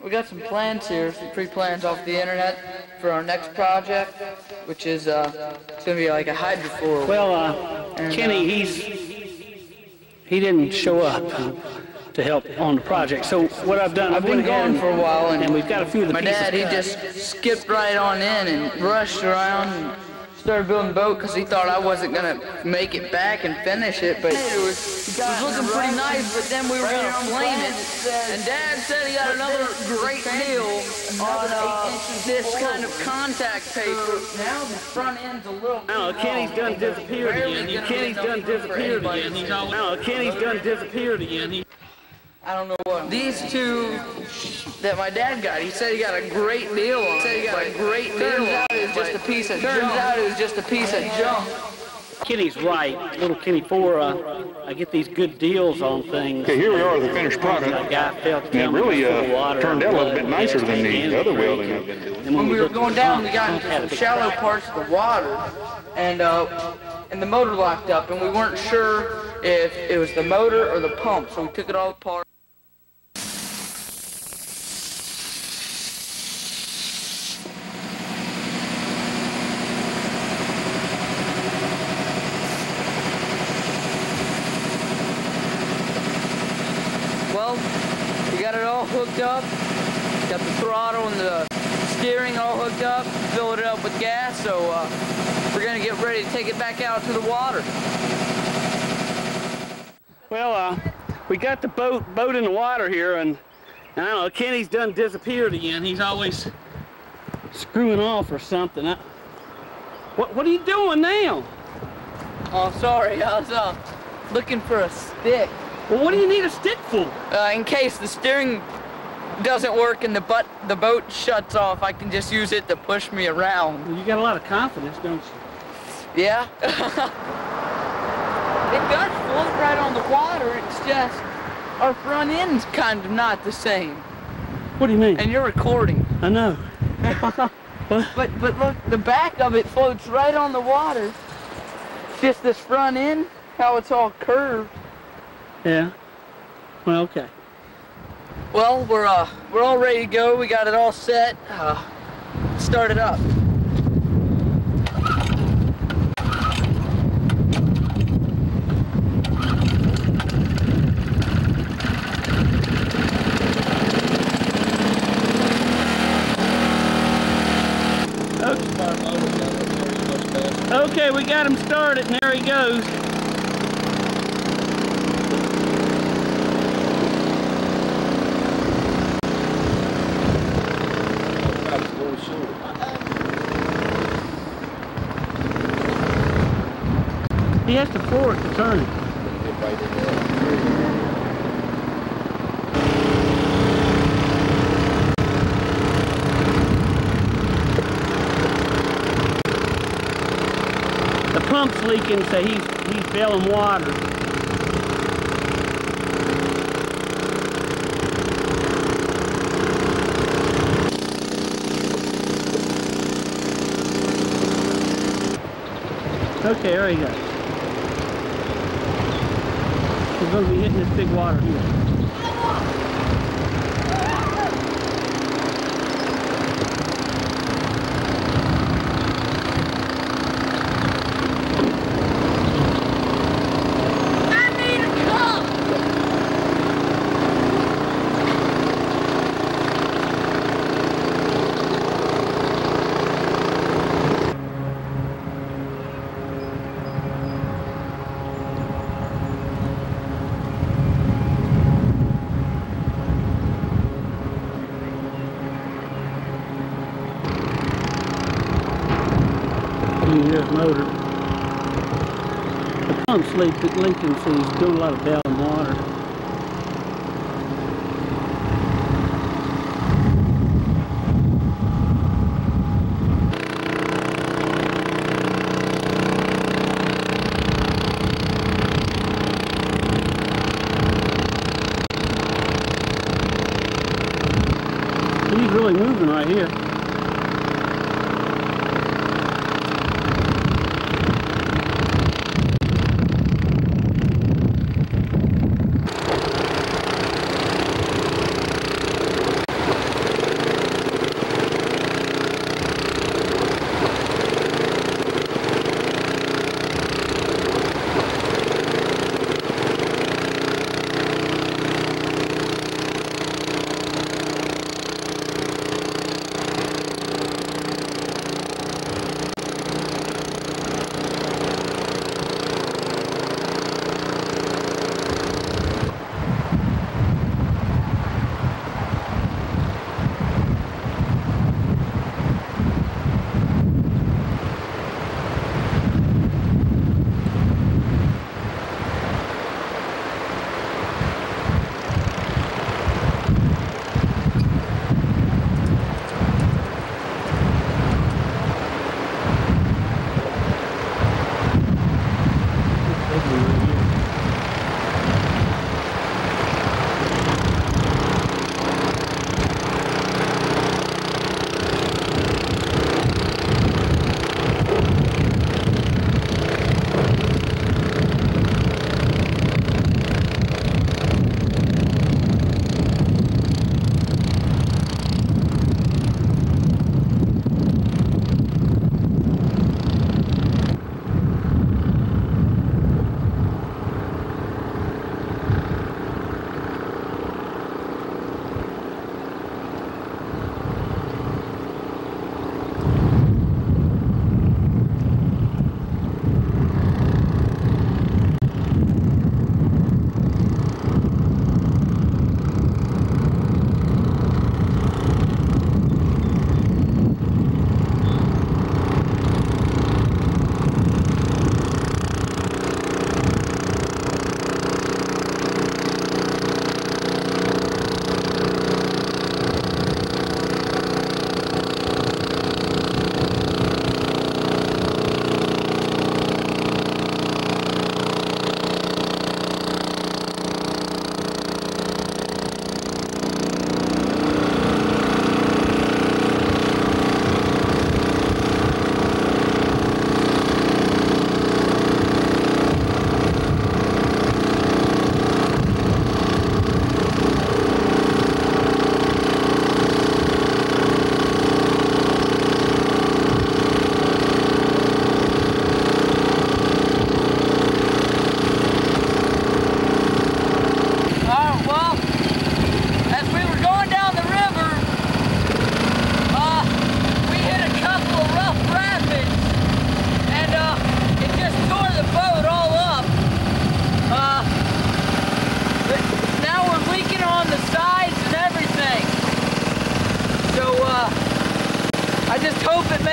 We got some plans here, some pre-plans off the internet for our next project, which is it's gonna be like a hydrofoil. Well, Kenny, he didn't show up to help on the project. So what I've done, I've been gone for a while, and we've got a few of the my pieces dad, he just skipped right on in and rushed around and started building a boat because he thought I wasn't gonna make it back and finish it, but it was looking pretty nice, but then we were gonna flame it, and Dad said he got another great deal on this kind of contact paper. Now the front end's a little... No, Kenny's done disappeared again. Kenny's done disappeared again. No, Kenny's done disappeared again. I don't know what. These two that my dad got, he said he got a great deal on. He said he got a great deal. Turns out it was just a piece of junk. Turns out it was just a piece of junk. Kenny's right, little Kenny 4. I get these good deals on things. Okay, here we are, the finished product. And it really turned out a little bit nicer than the other welding. When we were going down, we got into some shallow parts of the water, and the motor locked up, and we weren't sure if it was the motor or the pump, so we took it all apart. Well, we got it all hooked up, got the throttle and the steering all hooked up, filled it up with gas, so we're gonna get ready to take it back out to the water. Well, we got the boat in the water here, and I don't know, Kenny's done disappeared again. He's always screwing off or something. What are you doing now? Oh, sorry, I was looking for a stick. Well, what do you need a stick for? In case the steering doesn't work and the boat shuts off, I can just use it to push me around. Well, you got a lot of confidence, don't you? Yeah. It does float right on the water, it's just our front end's kind of not the same. What do you mean? And you're recording. I know. but look, the back of it floats right on the water. It's just this front end, how it's all curved. Yeah. Well, okay. Well, we're all ready to go. We got it all set. Start it up. Okay, we got him started, and there he goes. He has to floor it to turn it. The pump's leaking, so he's bailing water. Okay, there he goes. We're going to be hitting this big water here. Here's motor. The pump's leaking, so he's doing a lot of bailing water. He's really moving right here.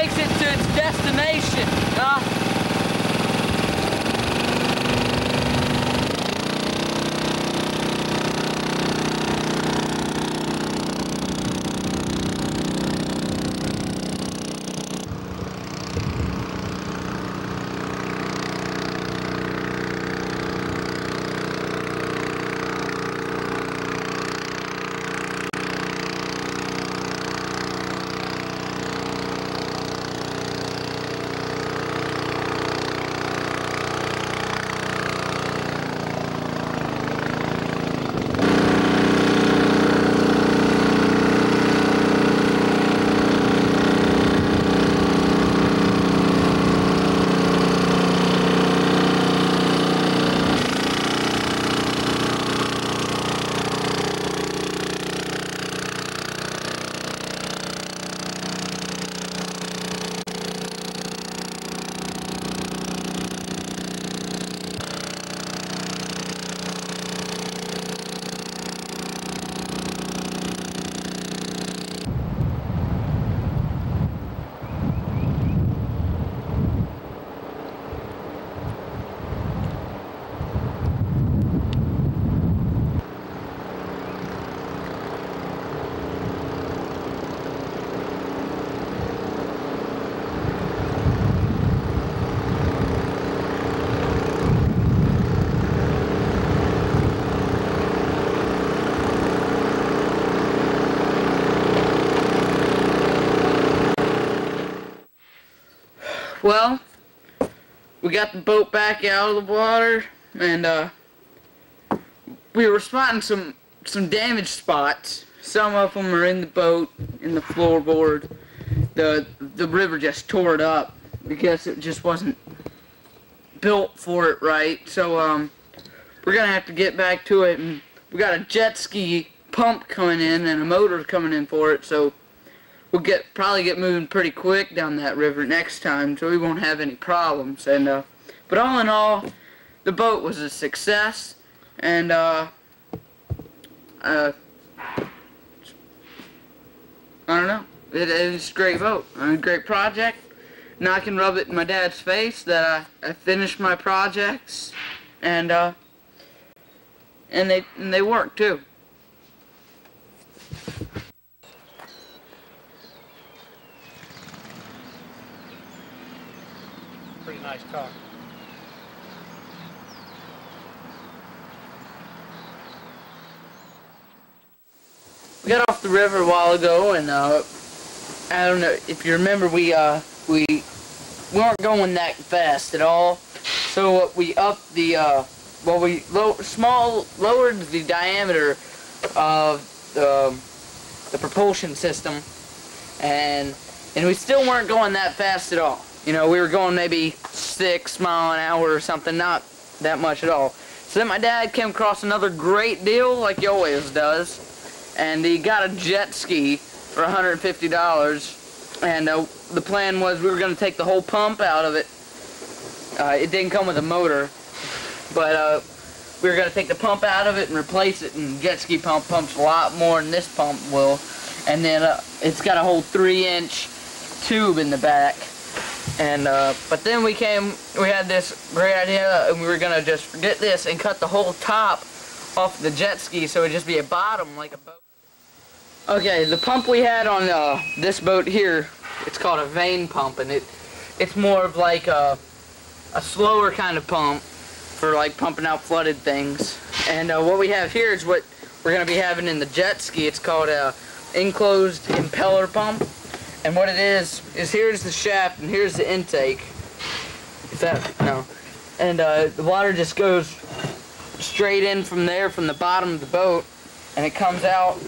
takes it to its destination. Well, we got the boat back out of the water, and we were spotting some damaged spots. Some of them are in the boat, in the floorboard. The river just tore it up because it just wasn't built for it right. So we're gonna have to get back to it, and we got a jet ski pump coming in and a motor coming in for it. So we'll probably get moving pretty quick down that river next time, so we won't have any problems. And but all in all, the boat was a success, and I don't know. It's a great boat. A great project. Now I can rub it in my dad's face that I finished my projects, and they work too. Pretty nice car. We got off the river a while ago, and I don't know if you remember, we weren't going that fast at all. So we upped the lowered the diameter of the propulsion system, and we still weren't going that fast at all. You know, we were going maybe 6 miles an hour or something, not that much at all. So then my dad came across another great deal, like he always does, and he got a jet ski for $150, and the plan was we were going to take the whole pump out of it. It didn't come with a motor, but we were going to take the pump out of it and replace it, and jet ski pump pumps a lot more than this pump will. And then it's got a whole 3-inch tube in the back. And but then we had this great idea, and we were gonna just forget this and cut the whole top off the jet ski, so it'd just be a bottom like a boat. Okay, the pump we had on this boat here, it's called a vane pump, and it's more of like a slower kind of pump for like pumping out flooded things. And what we have here is what we're gonna be having in the jet ski. It's called a enclosed impeller pump. And what it is here's the shaft and here's the intake. And the water just goes straight in from there, from the bottom of the boat, and it comes out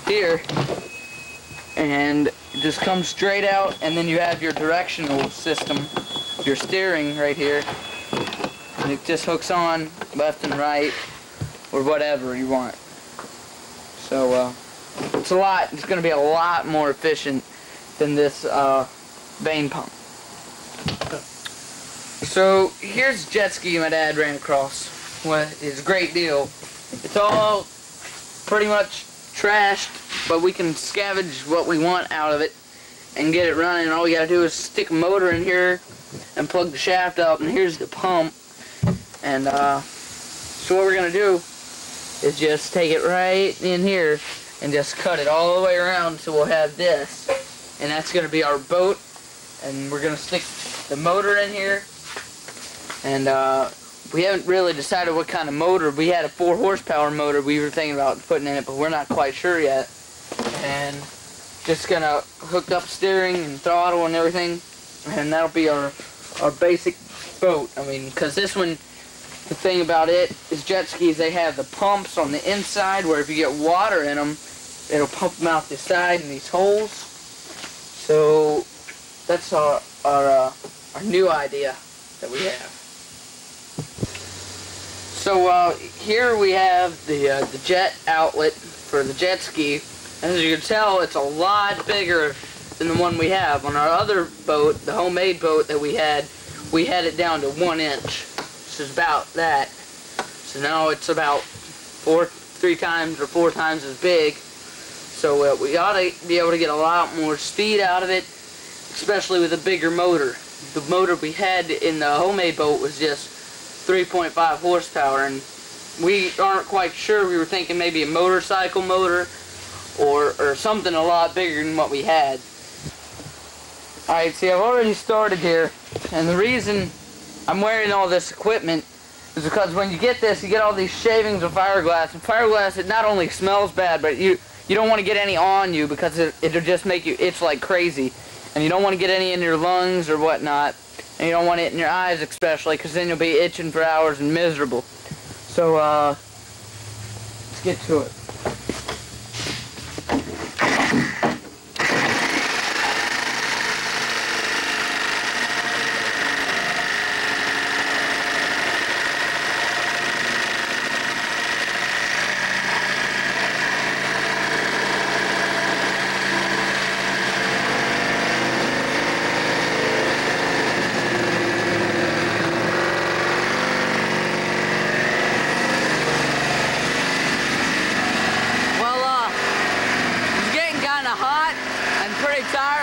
here, and it just comes straight out, and then you have your directional system, your steering right here, and it just hooks on left and right, or whatever you want. So, it's going to be a lot more efficient than this vane pump. So here's a jet ski my dad ran across. It's a great deal. It's all pretty much trashed, but we can scavenge what we want out of it. and get it running. All we gotta do is stick a motor in here and plug the shaft up, and here's the pump. And so what we're gonna do is just take it right in here and just cut it all the way around, so we'll have this, and that's gonna be our boat. And we're gonna stick the motor in here, and we haven't really decided what kind of motor. We had a 4 horsepower motor we were thinking about putting in it, but we're not quite sure yet. And just gonna hook up steering and throttle and everything, and that'll be our basic boat. I mean, because this one, the thing about it is jet skis, they have the pumps on the inside where if you get water in them, it'll pump them out the side in these holes. So that's our new idea that we have. So here we have the jet outlet for the jet ski. And as you can tell, it's a lot bigger than the one we have. On our other boat, the homemade boat that we had it down to 1 inch. So it's about that. So now it's about 3 times or 4 times as big. So we ought to be able to get a lot more speed out of it, especially with a bigger motor. The motor we had in the homemade boat was just 3.5 horsepower, and we aren't quite sure. We were thinking maybe a motorcycle motor or something a lot bigger than what we had. Alright, see, I've already started here, and the reason I'm wearing all this equipment is because when you get this, you get all these shavings of fiberglass, and fiberglass, it not only smells bad, but you don't want to get any on you because it'll just make you itch like crazy. And you don't want to get any in your lungs or whatnot. And you don't want it in your eyes especially, because then you'll be itching for hours and miserable. So, let's get to it.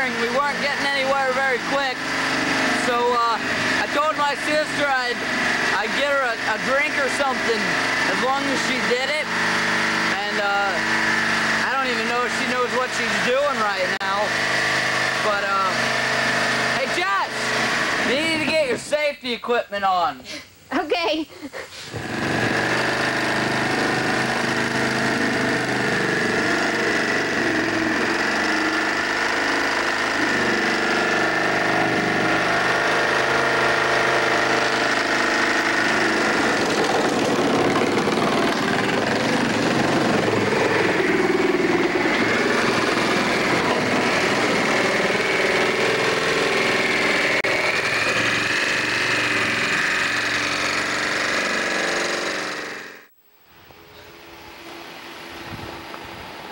We weren't getting anywhere very quick, so I told my sister I'd get her a drink or something as long as she did it, and I don't even know if she knows what she's doing right now, but hey Jess, you need to get your safety equipment on. Okay.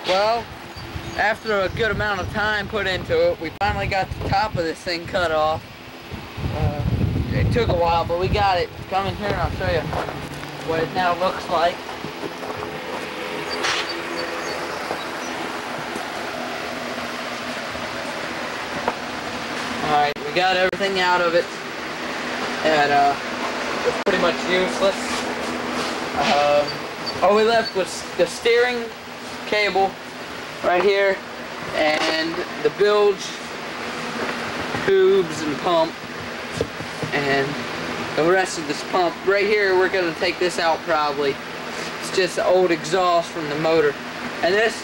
Well, after a good amount of time put into it, we finally got the top of this thing cut off. It took a while, but we got it. Come in here and I'll show you what it now looks like. Alright, we got everything out of it, and it's pretty much useless. All we left was the steering cable right here and the bilge, tubes and pump, and the rest of this pump. Right here, we're going to take this out probably. It's just the old exhaust from the motor. And this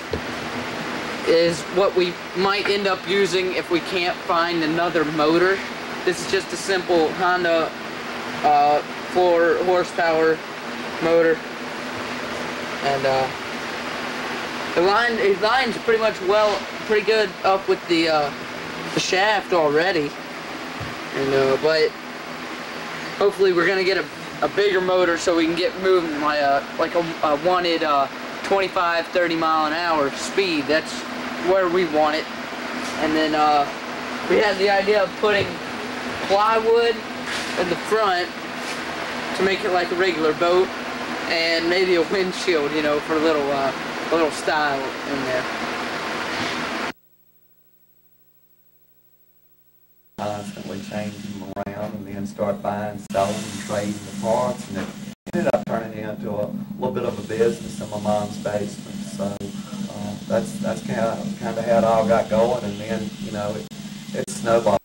is what we might end up using if we can't find another motor. This is just a simple Honda 4 horsepower motor. And it lines pretty much pretty good up with the shaft already. And but hopefully we're gonna get a bigger motor so we can get moving like a wanted 25-30 mile an hour speed. That's where we want it. And then we had the idea of putting plywood in the front to make it like a regular boat, and maybe a windshield, you know, for a little style in there. constantly changing them around, and then start buying, selling, and trading the parts, and it ended up turning into a little bit of a business in my mom's basement. So that's kind of how it all got going, and then it snowballed.